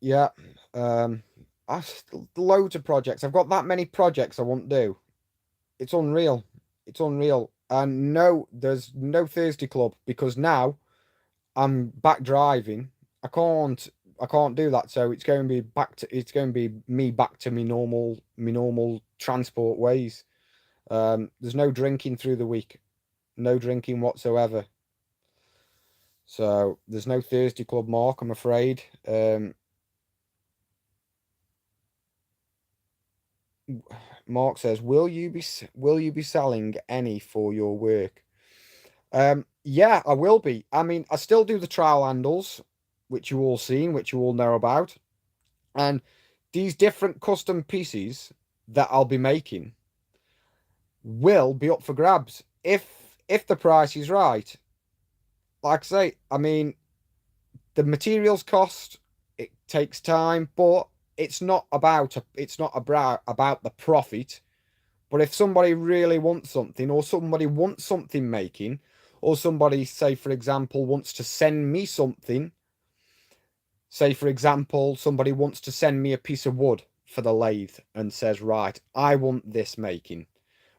Yeah. I've loads of projects. I've got that many projects I want to do. It's unreal. It's unreal. And no, there's no Thursday club because now I'm back driving. I can't do that. So it's going to be me back to me normal transport ways. There's no drinking through the week. No drinking whatsoever. So there's no Thursday club, Mark, I'm afraid. Mark says, will you be selling any for your work? Yeah, I will be. I mean, I still do the trial handles, which you all seen, which you all know about. And these different custom pieces that I'll be making will be up for grabs if the price is right. Like I say, I mean, the materials cost, it takes time, but it's not about the profit. But if somebody really wants something, or somebody wants something making, or somebody, say for example, wants to send me something, say for example, somebody wants to send me a piece of wood for the lathe and says, right, I want this making.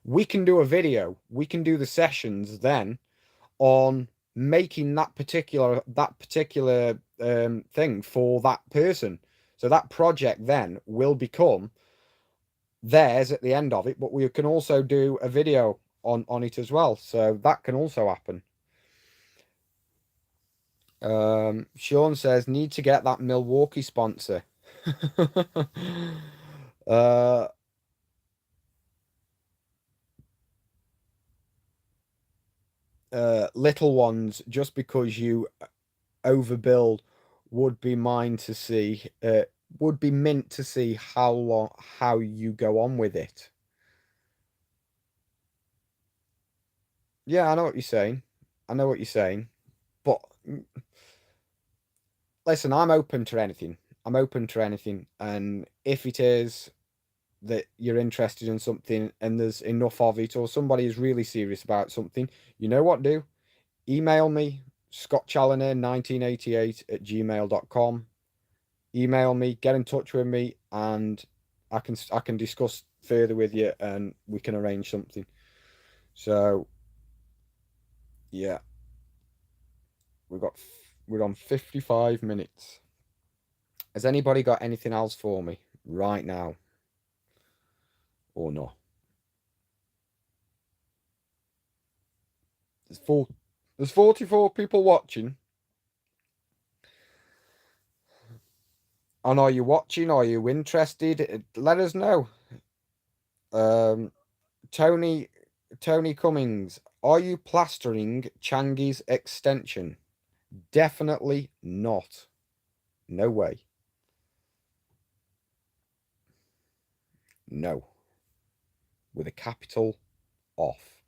We can do a video. We can do the sessions then on making that particular thing for that person. So that project then will become theirs at the end of it, but we can also do a video on it as well. So that can also happen. Sean says, need to get that Milwaukee sponsor. uh Little ones, just because you overbuild, would be mine to see. Would be mint to see how you go on with it. Yeah, I know what you're saying. I know what you're saying. But listen, I'm open to anything. I'm open to anything. And if it is that you're interested in something and there's enough of it, or somebody is really serious about something, you know what to do? Email me, scottchalloner1988 @gmail.com. Email me, get in touch with me, and I can discuss further with you and we can arrange something. So Yeah, we're on 55 minutes. Has anybody got anything else for me right now? Or not? There's 44 people watching. And are you watching? Are you interested? Let us know. Um, Tony Tony Cummings, are you plastering Changi's extension? Definitely not. No way. No. With a capital off.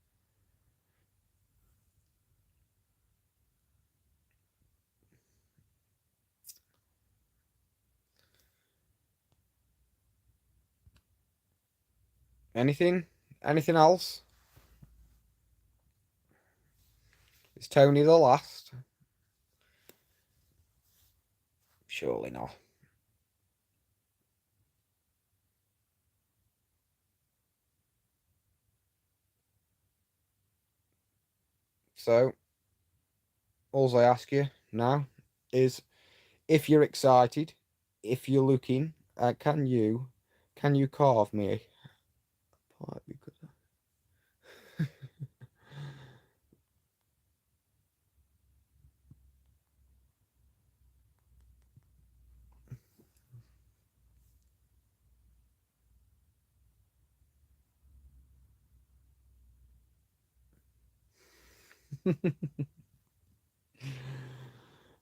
Anything? Anything else? Is Tony the last? Surely not. So, all I ask you now is if you're excited, if you're looking, can you carve me?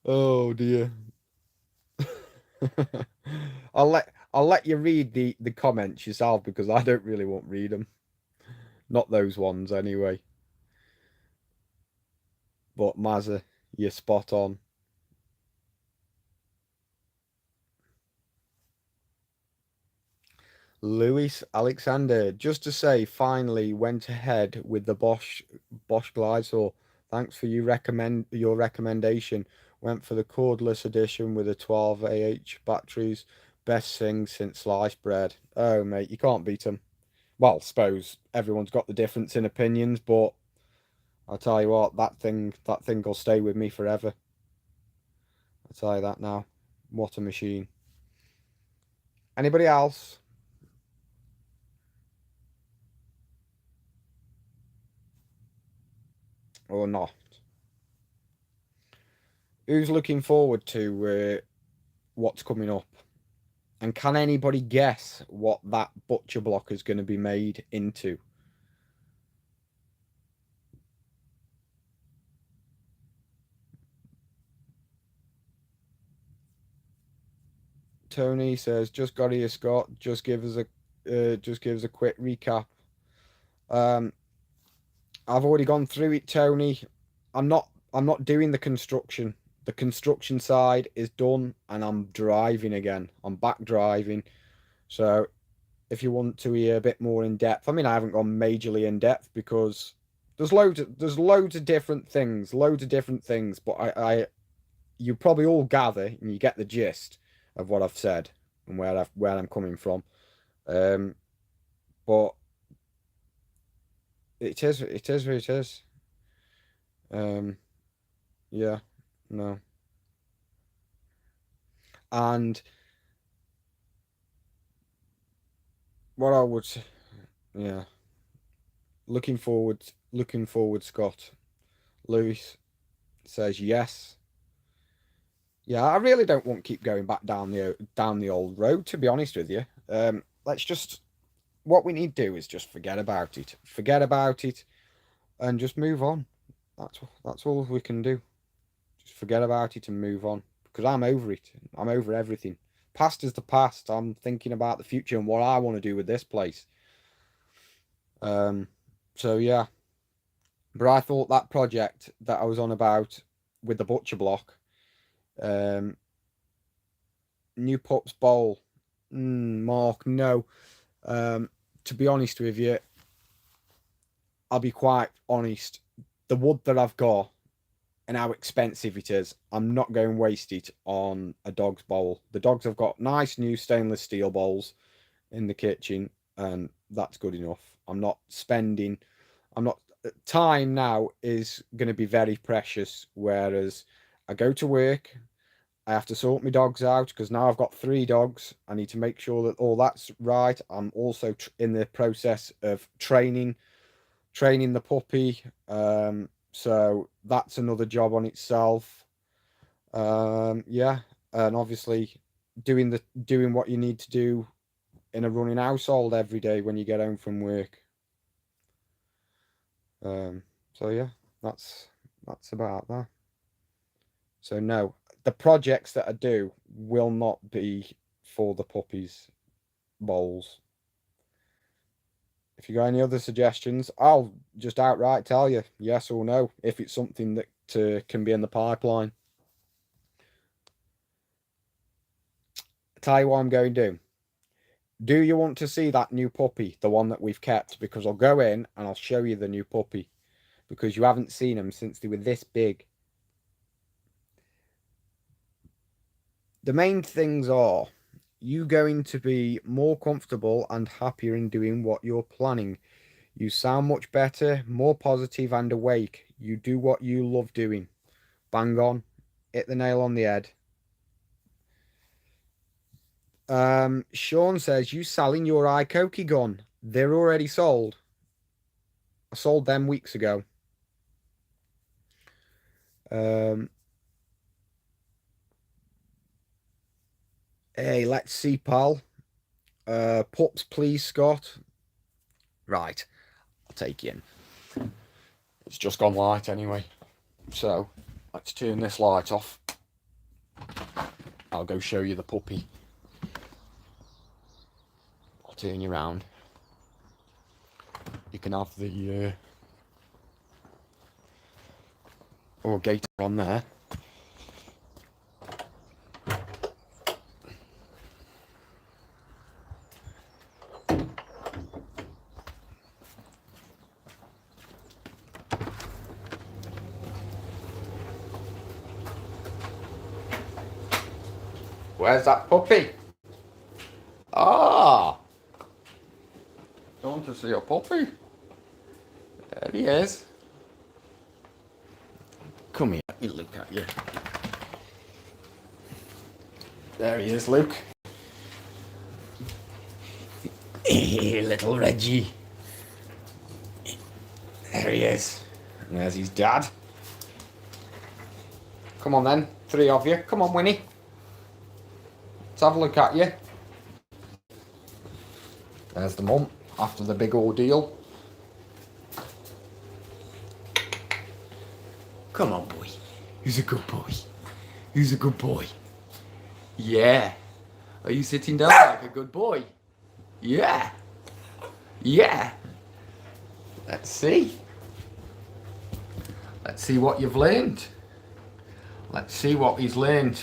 Oh dear. I'll let you read the comments yourself because I don't really want to read them. Not those ones anyway. But Mazza, you're spot on. Luis Alexander, just to say, finally went ahead with the Bosch Glidesaw. Thanks for your recommendation. Went for the cordless edition with the 12 AH batteries. Best thing since sliced bread. Oh mate, you can't beat them. Well, suppose everyone's got the difference in opinions, but I'll tell you what, that thing will stay with me forever. I'll tell you that now. What a machine. Anybody else? Or not? Who's looking forward to what's coming up? And can anybody guess what that butcher block is going to be made into? Tony says, "Just got here, Scott. Just give us a quick recap." Um, I've already gone through it, Tony. I'm not doing the construction. The construction side is done, and I'm driving again. I'm back driving. So if you want to hear a bit more in depth, I mean, I haven't gone majorly in depth because there's loads of different things, but you probably all gather and you get the gist of what I've said and where I'm coming from. Um, but it is what it is. Um, yeah, no, and what I would, yeah, looking forward, Scott. Lewis says yes. Yeah, I really don't want to keep going back down the old road, to be honest with you. Let's just what we need to do is just forget about it. Forget about it and just move on. That's all we can do. Just forget about it and move on. Because I'm over it. I'm over everything. Past is the past. I'm thinking about the future and what I want to do with this place. Um, so yeah. But I thought that project that I was on about with the butcher block, um, New Pups Bowl. Mark, no. To be honest with you, I'll be quite honest. The wood that I've got and how expensive it is, I'm not going to waste it on a dog's bowl. The dogs have got nice new stainless steel bowls in the kitchen, and that's good enough. I'm not spending. I'm not. time now is going to be very precious. Whereas I go to work, I have to sort my dogs out because now I've got 3 dogs. I need to make sure that all that's right. I'm also in the process of training the puppy. So that's another job on itself. Yeah, and obviously doing what you need to do in a running household every day when you get home from work. So yeah, that's about that. So no, the projects that I do will not be for the puppies' bowls. If you got any other suggestions, I'll just outright tell you yes or no if it's something that can be in the pipeline. I'll tell you what I'm going to do. Do you want to see that new puppy, the one that we've kept? Because I'll go in and I'll show you the new puppy. Because you haven't seen them since they were this big. The main things are you going to be more comfortable and happier in doing what you're planning. You sound much better, more positive and awake. You do what you love doing. Bang on. Hit the nail on the head. Sean says, you selling your iCoki gun? They're already sold. I sold them weeks ago. Hey, let's see, pal. Pups, please, Scott. Right, I'll take you in. It's just gone light anyway. So, let's turn this light off. I'll go show you the puppy. I'll turn you around. You can have the gator on there. Where's that puppy? Ah! You want to see a puppy? There he is. Come here, let me look at you. There he is, Luke. Hey, little Reggie. There he is. And there's his dad. Come on then, 3 of you. Come on, Winnie. Let's have a look at you. There's the mum after the big ordeal. Come on, boy. Who's a good boy? Who's a good boy? Yeah. Are you sitting down like a good boy? Yeah. Yeah. Let's see. Let's see what you've learned. Let's see what he's learned.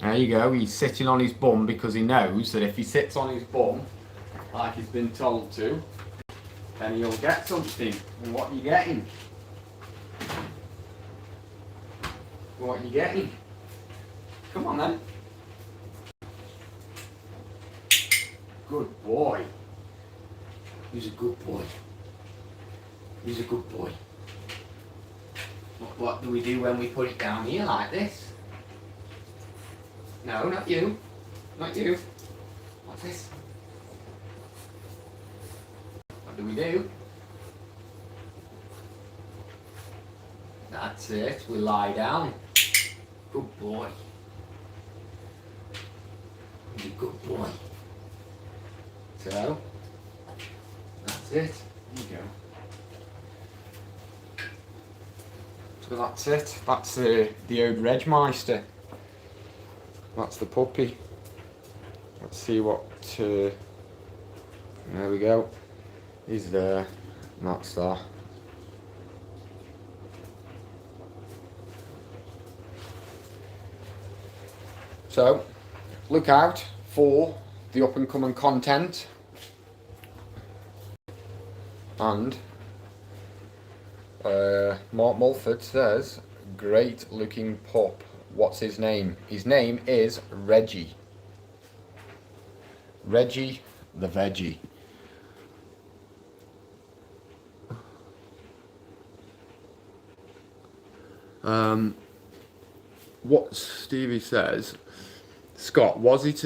There you go. He's sitting on his bum because he knows that if he sits on his bum, like he's been told to, then he'll get something. And what are you getting? What are you getting? Come on then. Good boy. He's a good boy. He's a good boy. What do we do when we put it down here like this? No, not you. Not you. What's this? What do we do? That's it. We lie down. Good boy. He's a good boy. So, that's it. There you go. So that's it. That's the old Regmeister. That's the puppy. Let's see what. There we go. He's there. And that's that. So, look out for the up and coming content. And Mark Mulford says, great looking pup. What's his name? His name is Reggie. Reggie the Veggie. What Stevie says, Scott, was it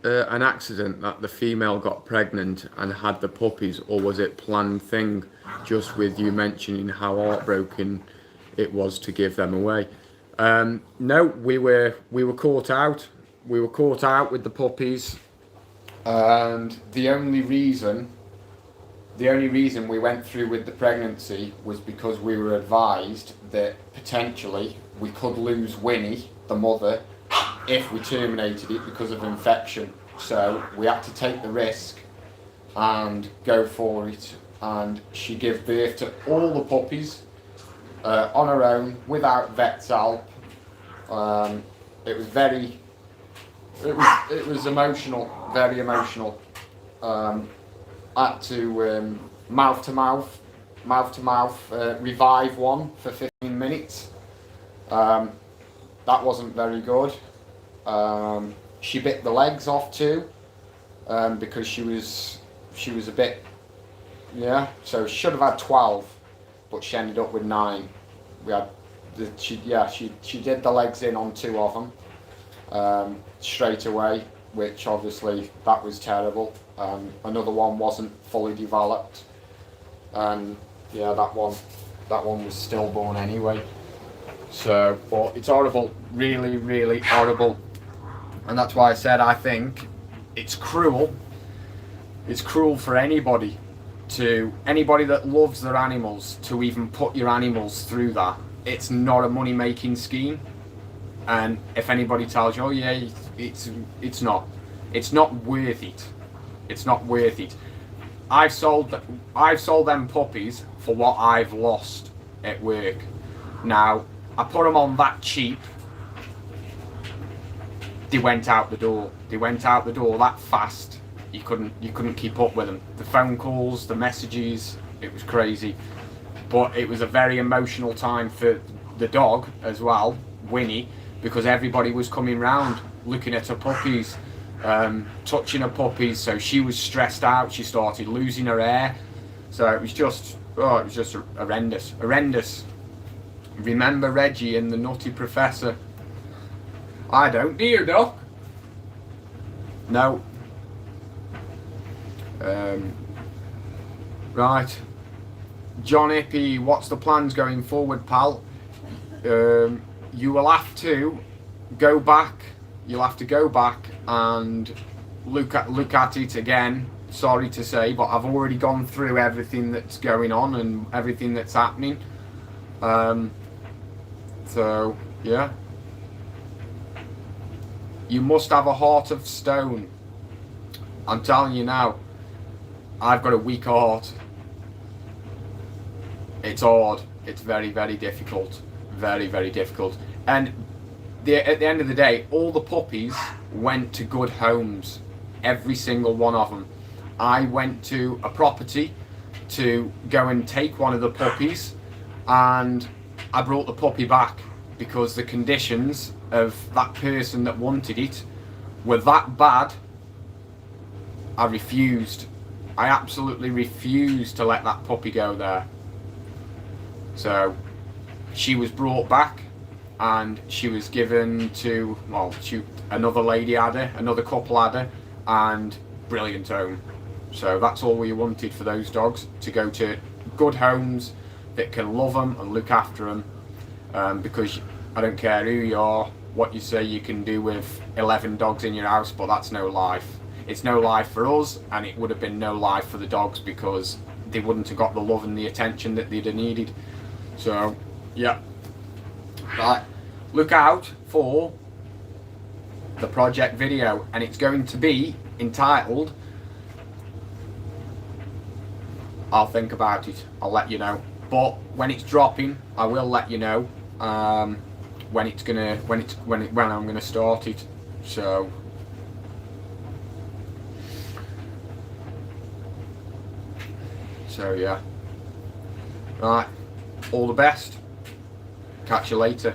an accident that the female got pregnant and had the puppies, or was it planned thing? Just with you mentioning how heartbroken it was to give them away. No, we were caught out. We were caught out with the puppies, and the only reason we went through with the pregnancy was because we were advised that potentially we could lose Winnie, the mother, if we terminated it because of infection. So we had to take the risk and go for it, and she gave birth to all the puppies on her own without vet's help. It was emotional, very emotional. I had to mouth to mouth revive one for 15 minutes. That wasn't very good. She bit the legs off too, because she was a bit, yeah. So she should have had 12, but she ended up with 9. We had she did the legs in on 2 of them straight away, which obviously that was terrible. Another one wasn't fully developed, and yeah, that one was stillborn anyway. So, but it's horrible, really, really horrible, and that's why I said I think it's cruel. It's cruel for anybody that loves their animals to even put your animals through that. It's not a money-making scheme, and if anybody tells you, oh yeah, it's not worth it. It's not worth it. I've sold them puppies for what I've lost at work. Now, I put them on that cheap. They went out the door. They went out the door that fast. You couldn't keep up with them. The phone calls, the messages, it was crazy. But it was a very emotional time for the dog as well, Winnie, because everybody was coming round looking at her puppies, touching her puppies. So she was stressed out. She started losing her hair. So it was just horrendous. Remember Reggie and the Nutty Professor? I don't, do you, Doc? No. Right. John Hippie, what's the plans going forward, pal? You will have to go back. You'll have to go back and look at it again. Sorry to say, but I've already gone through everything that's going on and everything that's happening. So yeah, you must have a heart of stone. I'm telling you now, I've got a weak heart. It's hard. It's very, very difficult. Very, very difficult. And at the end of the day, all the puppies went to good homes. Every single one of them. I went to a property to go and take one of the puppies, and I brought the puppy back because the conditions of that person that wanted it were that bad. I refused. I absolutely refused to let that puppy go there. So she was brought back, and she was given to, well, another lady had her, another couple had her, and brilliant home. So that's all we wanted for those dogs, to go to good homes that can love them and look after them, because I don't care who you are, what you say you can do with 11 dogs in your house, but that's no life. It's no life for us, and it would have been no life for the dogs, because they wouldn't have got the love and the attention that they'd have needed. So yeah, right, look out for the project video, and it's going to be entitled, I'll think about it, I'll let you know, but when it's dropping I will let you know when I'm gonna start it. So yeah, right, all the best, catch you later.